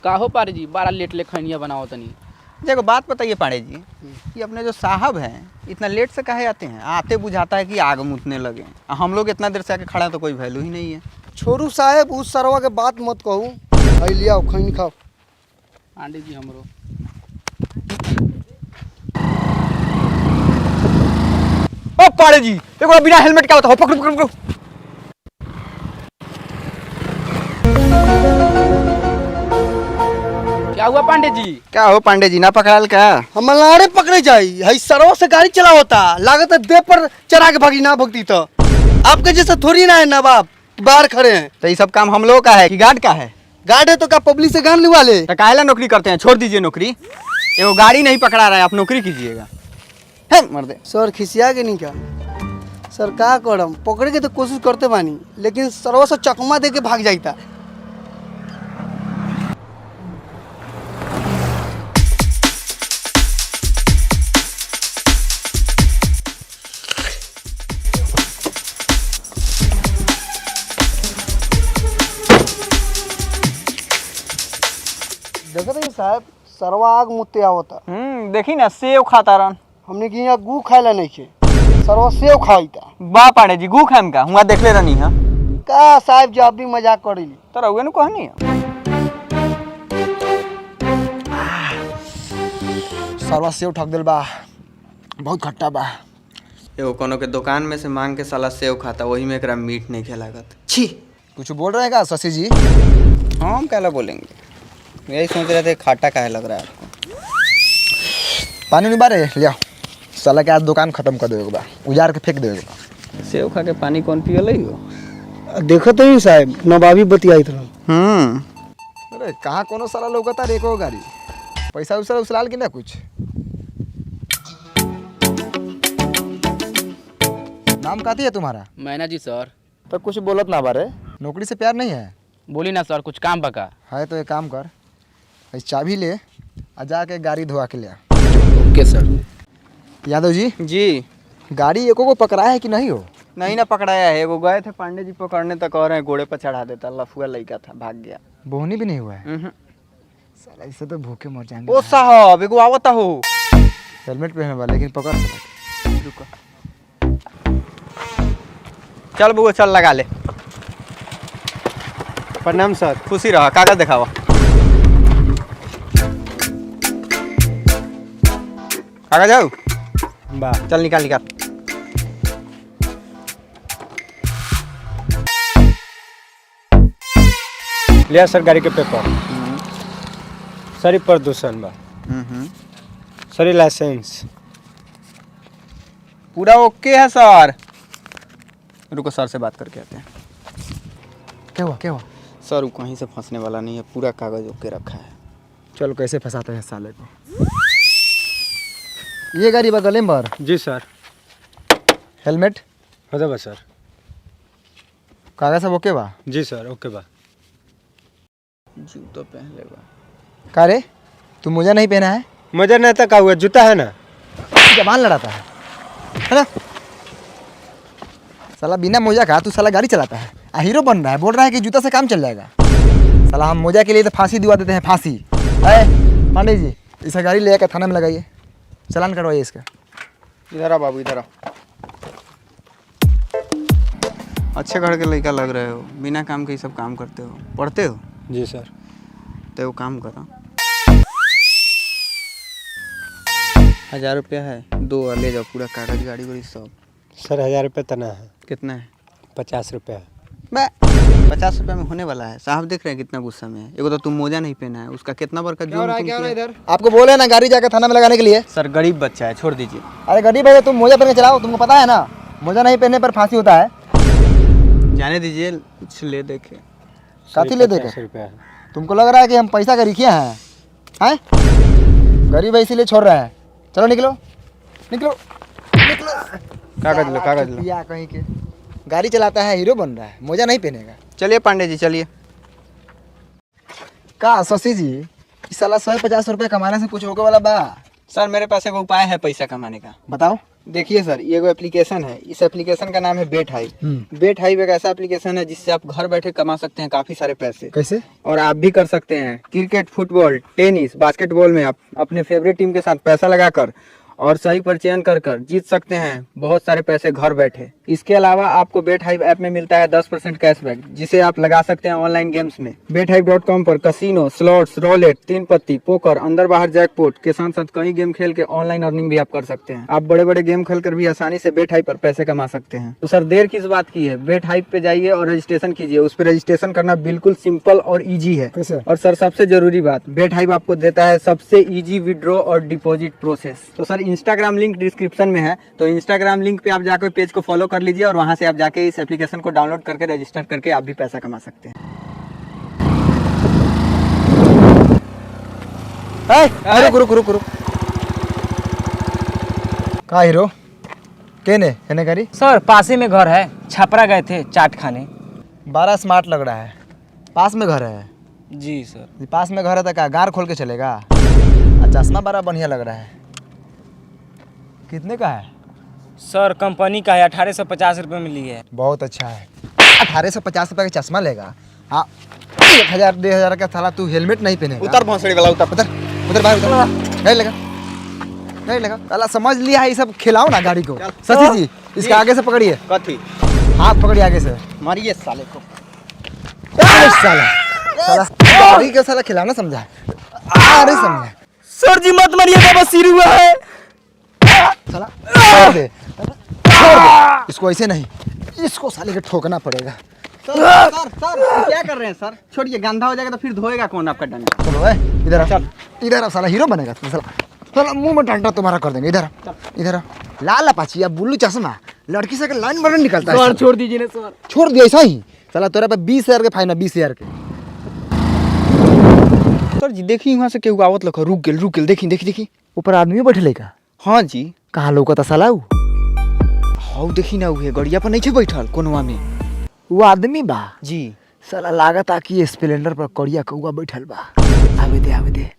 का हो पारे जी, बड़ा लेट ले खैनिया बनाओ तनी। देखो बात बताइए पांडे जी, कि अपने जो साहब हैं इतना लेट से काहे आते हैं? आते बुझाता है कि आग मुतने लगे, हम लोग इतना देर से आके खड़ा है तो कोई वैल्यू ही नहीं है। छोरू साहब उस सरवा के बात मत कहूँ। आई लिया खैनी खाओ। पांडे जी हमरो ओ पांडे जी, देखो बिना हेलमेट का होता हो, पकड़ो पकड़ो पकड़ो। क्या हुआ पांडे जी? क्या हो पांडे जी, ना पकड़ाल क्या? हम मलाड़े पकड़े जाई। हई सरवा से गाड़ी चला होता, लागत है दे पर चढ़ा के भागी ना भगती तो। आपके जैसा थोड़ी ना है नवाब, बाहर खड़े हैं। तो ये सब काम हम लोग का है कि गार्ड का है? गार्ड है तो क्या पब्लिक से गान लिवा ले? तो काहेला नौकरी करते हैं? छोड़ दीजिए नौकरी, एगो गाड़ी नहीं पकड़ा रहा है, आप नौकरी कीजिएगा। मर्दे सर खिसिया के नहीं क्या सर, का करम पकड़े के तो कोशिश करते बानी, लेकिन सरवा से चकमा दे के भाग जाता। देखो तो साहब, सरवा आग मुत्ते आवता। देखी ना सेव खाता रहन। हमने कि यहाँ गू खाए नहीं खे, सरवा सेव खाईता। बा पांडे जी, गू खाम का हुआ देख ले रहनी है का साहब जब भी मजाक करेली तो रहुए न कहनी है। सरवा सेव ठक दिल बा, बहुत खट्टा बा। एगो कोनो के दुकान में से मांग के साला सेव खाता, वही में एकरा मीठ नहीं खे लागत। छी, कुछ बोल रहे हैं क्या शशि जी? हम क्या बोलेंगे, यही सोच रहे थे खाटा काहे लग रहा है आपको। पानी नहीं बारे लिया, साला के आज दुकान खत्म कर देगा बा, उजाड़ के फेंक देगा। सेव खा के पानी कौन पियल हो? देखो तो ही साहब, नवाबी बतियाई था। अरे कहाँ कोनो साला लौकता रे को गाड़ी, पैसा उसा उसलाल कि ना कुछ? नाम काती है तुम्हारा? मैना जी सर। तो कुछ बोलत ना बारे, नौकरी से प्यार नहीं है? बोली ना सर, कुछ काम बका है तो एक काम कर, इस चाबी ले आ जाके गाड़ी धोआ के ले आ। Okay sir. यादव जी, जी गाड़ी एको को पकड़ा है कि नहीं हो? नहीं ना पकड़ाया है, एगो गए थे पांडे जी पकड़ने तक कह रहे हैं घोड़े पर चढ़ा देता, लफुआ लड़का था भाग गया। बोहनी भी नहीं हुआ है? साला इससे तो भूखे मर जाएंगे। ओ साहब एगो आवता हो, हेलमेट पहने वाला, लेकिन पकड़ साला। रुको चल बुआ चल लगा ले। प्रणाम सर। खुशी रहा, कागज दिखावा। कागज आओ बा चल निकाल निकाल। लिया सर गाड़ी के पेपर, सरी प्रदूषण बा, सरी लाइसेंस पूरा ओके है सर। रुको सर से बात करके आते हैं। क्या हुआ क्या हुआ? सर वो कहीं से फंसने वाला नहीं है, पूरा कागज ओके रखा है। चलो कैसे फंसाते हैं साले को। ये गाड़ी बगल में भर। जी सर। हेलमेट हो जाबा सर? कागज सब ओके बा? जी सर ओके बा। जूता पहन लेगा। का रे, तू मोजा नहीं पहना है? मजा नहीं था, का हुआ? जूता है ना। जबान लड़ाता है ना? साला बिना मोजा का तू साला गाड़ी चलाता है, हीरो बन रहा है, बोल रहा है कि जूता से काम चल जाएगा। साला हम मोजा के लिए तो फांसी दिवा देते हैं, फांसी। पांडे जी, इस गाड़ी ले आकर थाना में लगाइए, चालान करवाइए इसका। इधर आ बाबू, इधर आ। अच्छे घर के लड़का लग रहे हो, बिना काम के ये सब काम करते हो। पढ़ते हो? जी सर। तो वो काम करो। 1000 रुपया है, दो ले जाओ, पूरा कागज गाड़ी वाड़ी सब। सर 1000 रुपये तना है। कितना है? 50 रुपये है। मैं 50 रुपये में होने वाला है। साहब देख रहे हैं कितना गुस्सा में है। एगो तो तुम मोजा नहीं पहना है, उसका कितना बड़का जुर्म तुम किया। इधर आपको बोले ना गाड़ी जाकर थाना में लगाने के लिए। सर गरीब बच्चा है, छोड़ दीजिए। अरे गरीब है, तुम मोजा पहन के चलाओ, तुमको पता है ना मोजा नहीं पहनने पर फांसी होता है। जाने दीजिए, कुछ ले देखे। काती ले देखे? 50 रुपये है। तुमको लग रहा है कि हम पैसा का रिखिया हैं? हैं? गरीब है इसीलिए छोड़ रहे हैं। चलो निकलो निकलो निकलो। कागज लो, कागज लो। या कहीं के गाड़ी चलाता है, हीरो बन रहा है, मोजा नहीं पहनेगा। चलिए पांडे जी चलिए। का शशि जी, इस साला 150 रुपये कमाने से कुछ होके वाला बा? सर मेरे पास एक उपाय है पैसा कमाने का। बताओ। देखिए सर, ये एगो एप्लीकेशन है। इस एप्लीकेशन का नाम है बेट हाइव। बेट हाइव एक ऐसा एप्लीकेशन है जिससे आप घर बैठे कमा सकते हैं काफी सारे पैसे। कैसे? और आप भी कर सकते हैं। क्रिकेट, फुटबॉल, टेनिस, बास्केटबॉल में आप अपने फेवरेट टीम के साथ पैसा लगाकर और सही पर चयन कर जीत सकते हैं बहुत सारे पैसे घर बैठे। इसके अलावा आपको बेट हाइव ऐप में मिलता है 10% कैशबैक, जिसे आप लगा सकते हैं ऑनलाइन गेम्स में। bethive.com पर कसिनो, स्लॉट्स, रोलेट, 3 पत्ती, पोकर, अंदर बाहर जैकपॉट के साथ साथ कई गेम खेल के ऑनलाइन अर्निंग भी आप कर सकते हैं। आप बड़े बड़े गेम खेलकर भी आसानी से बेट हाइव पर पैसे कमा सकते हैं। तो सर देर किस बात की है, बेट हाइव पे जाइए और रजिस्ट्रेशन कीजिए। उस पर रजिस्ट्रेशन करना बिल्कुल सिंपल और ईजी है। कैसे? और सर सबसे जरूरी बात, बेट हाइव आपको देता है सबसे इजी विड्रॉ और डिपॉजिट प्रोसेस। तो सर इंस्टाग्राम लिंक डिस्क्रिप्शन में है, तो इंस्टाग्राम लिंक पे आप जाकर पेज को फॉलो कर लीजिए और वहां से आप जाके इस एप्लीकेशन को डाउनलोड करके रजिस्टर करके आप भी पैसा कमा सकते हैं। रुक। का हीरो केने हेने करी? सर पासे में घर है, छपरा गए थे चाट खाने। 12 स्मार्ट लग रहा है। पास में घर है? जी सर। पास में घर है तो क्या गार खोल के चलेगा? चश्मा बड़ा बढ़िया लग रहा है। कितने का है? सर कंपनी का है, 1850 रुपये में ली है। बहुत अच्छा है। 1850 रुपये का चश्मा लेगा? हाँ 1000 1500 का थाला। तू हेलमेट नहीं पहनेगा। उतर भोंसड़ी वाला, उतर उधर बाहर उधर। नहीं लगा साला। समझ लिया है, ये सब खिलाओ ना गाड़ी को। सची जी इसके आगे से पकड़िए। कथी हाथ पकड़िए आगे से। मारिए साले को। साला गाड़ी को साला खिलाना समझा है। अरे समझा सर जी मत मारिए, बाबा सिर हुआ है। साला छोड़ दे। इसको ऐसे नहीं, इसको साले के ठोकना पड़ेगा। सर क्या कर रहे हैं सर? छोड़िए, गंदा हो जाएगा तो फिर धोएगा कौन आपका डंडा? चलो इधर आ। इधर आ, साला हीरो बनेगा तू। साला मुंह में डंडा तुम्हारा कर देंगे। इधर आ। लाल अपाची या ब्लू चश्मा, लड़की से लाइन बड़ा निकलता है। सर छोड़ दीजिए ना सर। छोड़ दिया ऐसा ही। साला तेरा पे 20,000 के फाइन है, 20,000 के। सर जी देखी वहाँ से केहू आवत लखा। रुक गेल देखी। ऊपर आदमी बैठले का? हाँ जी। कहाँ लौकता साला? हाँ देखी ना, उहे गड़िया पर नहीं छे बैठल कोनवा में। वो आदमी बा जी। साला लागत आ कि स्प्लेंडर पर कड़िया कौआ बैठल बा। आवे दे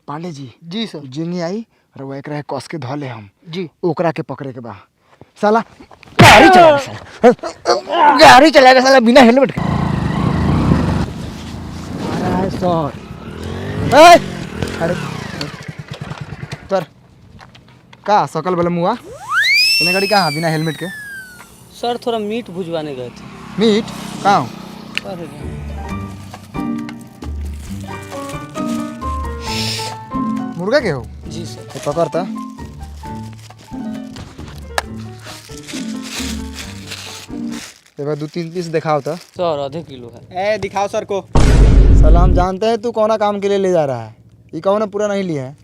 पांडे जी। जी सर। जिंगी आई और वो एकरा कस के धले हम जी। ओकरा के पकड़े के बा। साला गाड़ी चलाएगा साला बिना हेलमेट के। सर अरे तर का सकल वाला मुआ तूने गाड़ी कहाँ बिना हेलमेट के? सर थोड़ा मीट भुजवाने गए थे। मीट कहाँ? मुर्गा के हो? जी सर। तो पकड़ता। एक बार 2-3 पीस दिखाओ तो। सर आधे किलो है। दिखाओ सर को। साला हम जानते हैं तू कौन काम के लिए ले जा रहा है। ये कौन पूरा नहीं लिया है।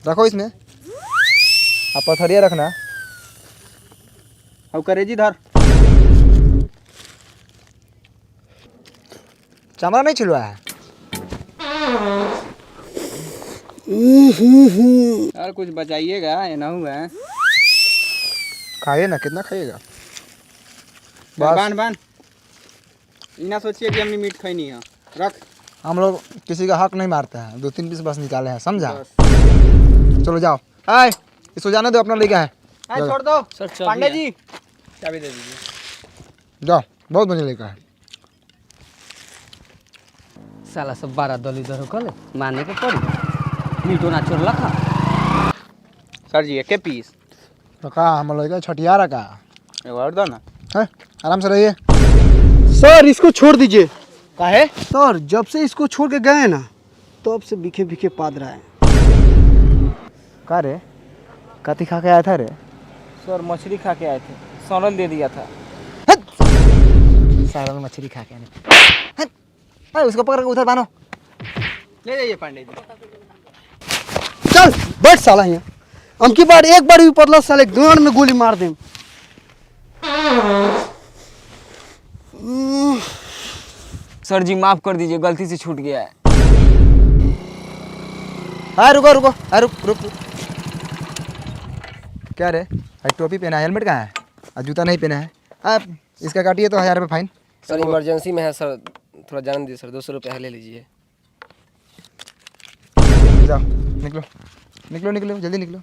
रखो इसमें। आप पथरिया रखना। अब करेजी धर। चमड़ा नहीं छिलवा है। यार कुछ बचाइएगा, ये ना हुआ है। खाइए ना, कितना खाइएगा? बान इना सोचिए कि हमने मीट खाई है। रख। हम लोग किसी का हक नहीं मारते हैं। 2-3 पीस बस निकाले हैं, समझा? चलो जाओ। आए इसको जाने दो, अपना लेगा है। छोड़ दो सर चाबी पांडे है। जी, चाबी दे दीजिए। जाओ, बहुत मजा लेगा है। साला सब 12 दल इधर कल मारने के पड़ी। मीटो ना चोर लखा। सर जी एक पीस रखा हम लोग छठिया रखा एक और दो ना। है। आराम से रहिए। सर इसको छोड़ दीजिए। काहे? सर जब से इसको छोड़ के गए ना तब से बिखे पाद रहा है। का रे कथी खा के आया था रे? सर मछली खा के आए थे, सौरल दे दिया था। सारा मछली खा के आने। अरे उसको पकड़ के उधर बांधो। ले जाइए पांडे जी। चल बैठ साला यहाँ। हम की बार एक बार भी पतला साले गांड में गोली मार दें। सर जी माफ कर दीजिए, गलती से छूट गया है। हाँ रुको। रुक। क्या रे टोपी पहना है, हेलमेट कहाँ है और जूता नहीं पहना है? आप इसका काटिए तो 1000 रुपये फाइन। सर इमरजेंसी में है सर, थोड़ा जान दीजिए सर, 200 रुपये ले लीजिए। जाओ निकलो। निकलो निकलो जल्दी निकलो।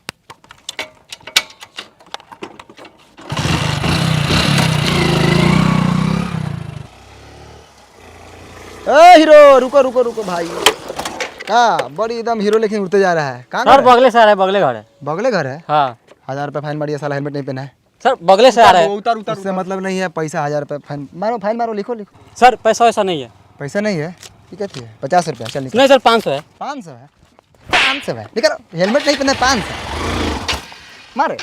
ए हीरो रुको रुको रुको भाई। हाँ बड़ी एकदम हीरो लेकिन उड़ते जा रहा है। कहाँ सर बगले से आ रहा है, बगले घर है। बगले घर है। हाँ 1000 रुपये फाइन मारिए, साला हेलमेट नहीं पहना है। सर बगले से आ रहा है। उतर उतर उससे मतलब नहीं है, पैसा 1000 रुपये फाइन मारो, फाइन मारो, लिखो लिखो। सर पैसा वैसा नहीं है। पैसा नहीं है, ठीक है ठीक है, 50 रुपया चल निकल। नहीं सर 500 है। 500 है, 500 है, निकलो। हेलमेट नहीं पहना है, 500 मारे,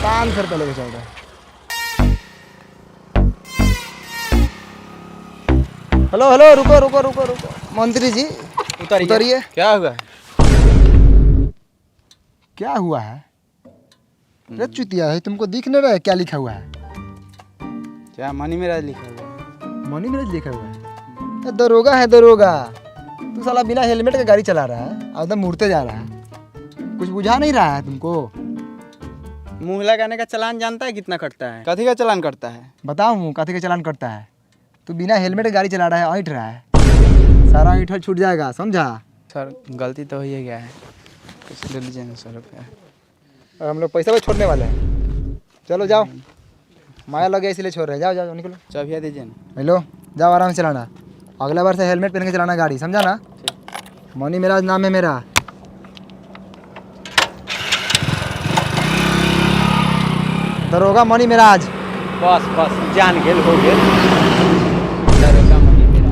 500 रुपये लेके चल रहा है। हेलो हेलो रुको रुको रुको रुको मंत्री जी उतरिए। क्या हुआ है? क्या हुआ है? अरे चुतिया है, तुमको दिख नहीं रहा है क्या लिखा हुआ है? क्या मनी मेरा लिखा हुआ है? मनी मेरेज लिखा हुआ है? ये दरोगा है दरोगा। तू साला बिना हेलमेट के गाड़ी चला रहा है, एकदम मुड़ते जा रहा है। कुछ बुझा नहीं रहा है तुमको? मुँह लगाने का चालान जानता है कितना कटता है? कथी का चालान कटता है? बताऊँ कथी का चालान कटता है? तू बिना हेलमेट के गाड़ी चला रहा है, ऐंठ रहा है, सारा ऐंठल छूट जाएगा, समझा? सर गलती तो हो ही गया है, कुछ ले लीजिए ना 100 रुपया। और हम लोग पैसा भी छोड़ने वाले हैं। चलो जाओ, माया लग गया इसलिए छोड़ रहे हैं। जाओ जाओ निकलो। चाबियाँ दीजिए ना। हेलो जाओ आराम से चलाना, अगला बार से हेलमेट पहन के चलाना गाड़ी, समझा ना? मनी मेराज नाम है मेरा। दरोगा मनी मेराज। बस बस जान गेल हो गेल। दरोगा मनी मेरा।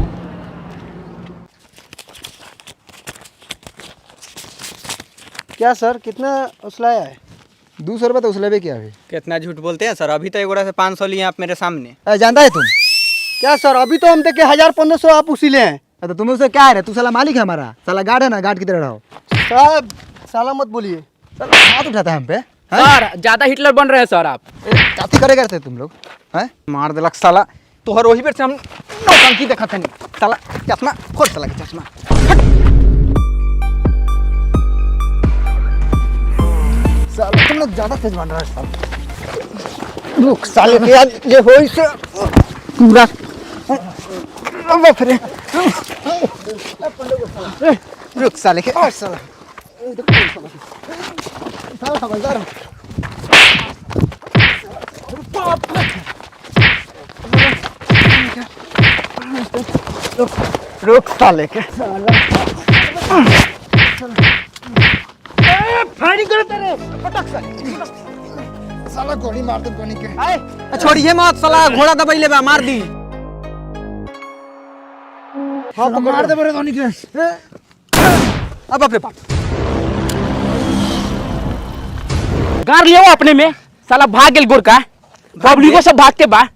क्या सर कितना उछलाया है? 200 रुपये तो उसले किया अभी। कितना झूठ बोलते हैं सर, अभी तो एक से 500 लिए आप मेरे सामने। जानता है तुम? क्या सर अभी तो हम देखे 1000-1500 आप उसीले हैं। तो तुम्हें उससे क्या है? तू साला मालिक है हमारा, साला गार्ड है ना, गार्ड की तरह रहो। साहब साला मत बोलिए। साला हाथ उठाता है हम पे। सर ज्यादा हिटलर बन रहे हैं सर आप। काफी करे करते तुम लोग हैं? मार दिलक साला, तोहर वही बेर से हम नौटंकी देखा था नहीं साला। चश्मा खोल साला के चश्मा। साला तुम लोग ज्यादा तेज बन रहा है साला। रुक साले के आज ये हो इसे पूरा बाप रे। रुक साले के साला साला समझदार है। रुक साले के। साला गोली मार दे बनी के। छोड़िए मत साला, घोड़ा दबाइले बा, मार दी। हाँ तो मार दे बरे धोनी के। अब बाप रे बाप। गाड़ लियो अपने में, साला भाग गेल गोरका। पब्लिको सब भागते बा।